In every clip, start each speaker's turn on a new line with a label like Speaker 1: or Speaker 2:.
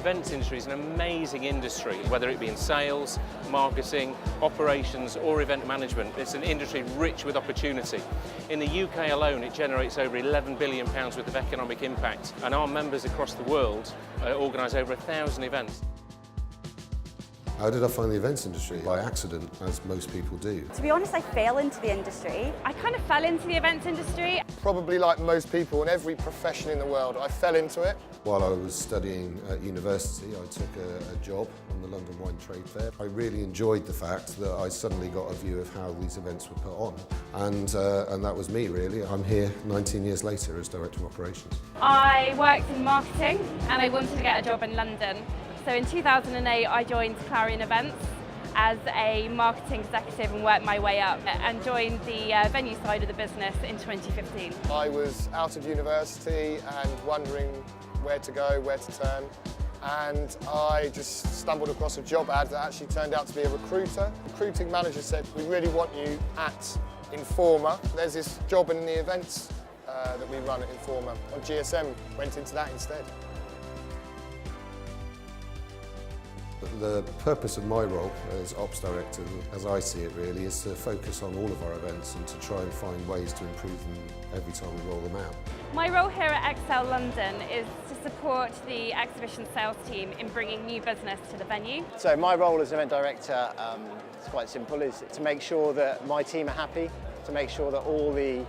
Speaker 1: events industry is an amazing industry, whether it be in sales, marketing, operations or event management. It's an industry rich with opportunity. In the UK alone, it generates over £11 billion worth of economic impact, and our members across the world organise over 1,000 events.
Speaker 2: How did I find the events industry? By accident, as most people do.
Speaker 3: To be honest, I fell into the industry.
Speaker 4: I kind of fell into the events industry.
Speaker 5: Probably like most people in every profession in the world, I fell into it.
Speaker 2: While I was studying at university, I took a job on the London Wine Trade Fair. I really enjoyed the fact that I suddenly got a view of how these events were put on. And that was me, really. I'm here 19 years later as Director of Operations.
Speaker 4: I worked in marketing and I wanted to get a job in London. So in 2008, I joined Clarion Events as a marketing executive and worked my way up and joined the venue side of the business in 2015.
Speaker 5: I was out of university and wondering where to go, where to turn, and I just stumbled across a job ad that actually turned out to be a recruiter. The recruiting manager said, "We really want you at Informa." There's this job in the events that we run at Informa. On GSM, went into that instead.
Speaker 2: The purpose of my role as Ops Director, as I see it really, is to focus on all of our events and to try and find ways to improve them every time we roll them out.
Speaker 4: My role here at Excel London is to support the exhibition sales team in bringing new business to the venue.
Speaker 6: So my role as event director is quite simple, is to make sure that my team are happy, to make sure that all the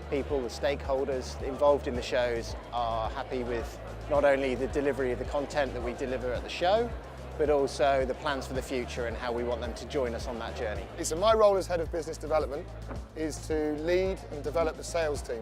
Speaker 6: people, the stakeholders involved in the shows are happy with not only the delivery of the content that we deliver at the show, but also the plans for the future and how we want them to join us on that journey.
Speaker 5: So my role as Head of Business Development is to lead and develop the sales team.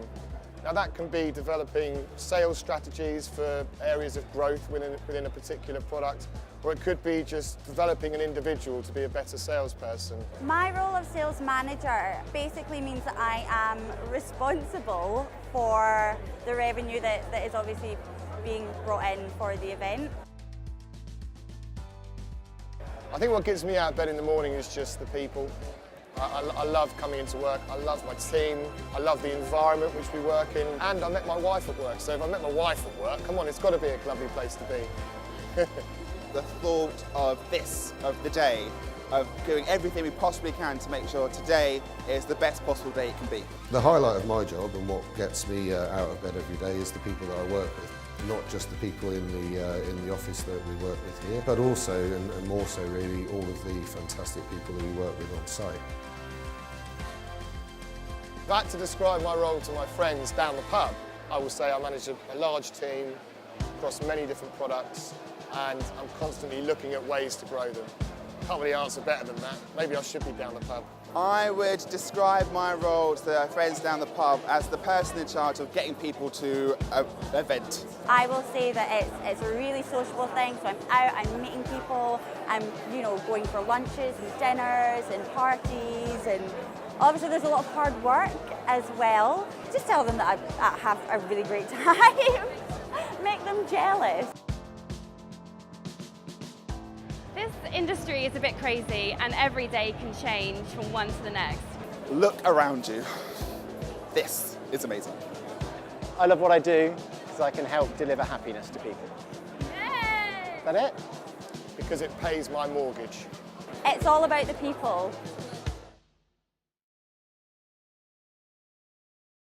Speaker 5: Now that can be developing sales strategies for areas of growth within a particular product, or it could be just developing an individual to be a better salesperson.
Speaker 3: My role of sales manager basically means that I am responsible for the revenue that is obviously being brought in for the event.
Speaker 5: I think what gets me out of bed in the morning is just the people. I love coming into work, I love my team, I love the environment which we work in, and I met my wife at work, so if I met my wife at work, come on, it's got to be a lovely place to be.
Speaker 7: The thought of the day, of doing everything we possibly can to make sure today is the best possible day it can be.
Speaker 2: The highlight of my job and what gets me out of bed every day is the people that I work with. Not just the people in the office that we work with here, but also, and more so really, all of the fantastic people that we work with on site.
Speaker 5: If I had to describe my role to my friends down the pub, I would say I manage a large team across many different products, and I'm constantly looking at ways to grow them. Can't really answer better than that. Maybe I should be down the pub.
Speaker 7: I would describe my role to the friends down the pub as the person in charge of getting people to an event.
Speaker 3: I will say that it's a really sociable thing, so I'm out, I'm meeting people, I'm going for lunches and dinners and parties, and obviously there's a lot of hard work as well. Just tell them that I have a really great time. Make them jealous.
Speaker 4: This industry is a bit crazy and every day can change from one to the next.
Speaker 7: Look around you. This is amazing.
Speaker 6: I love what I do because I can help deliver happiness to people.
Speaker 4: Yay!
Speaker 6: Is that it?
Speaker 5: Because it pays my mortgage.
Speaker 3: It's all about the people.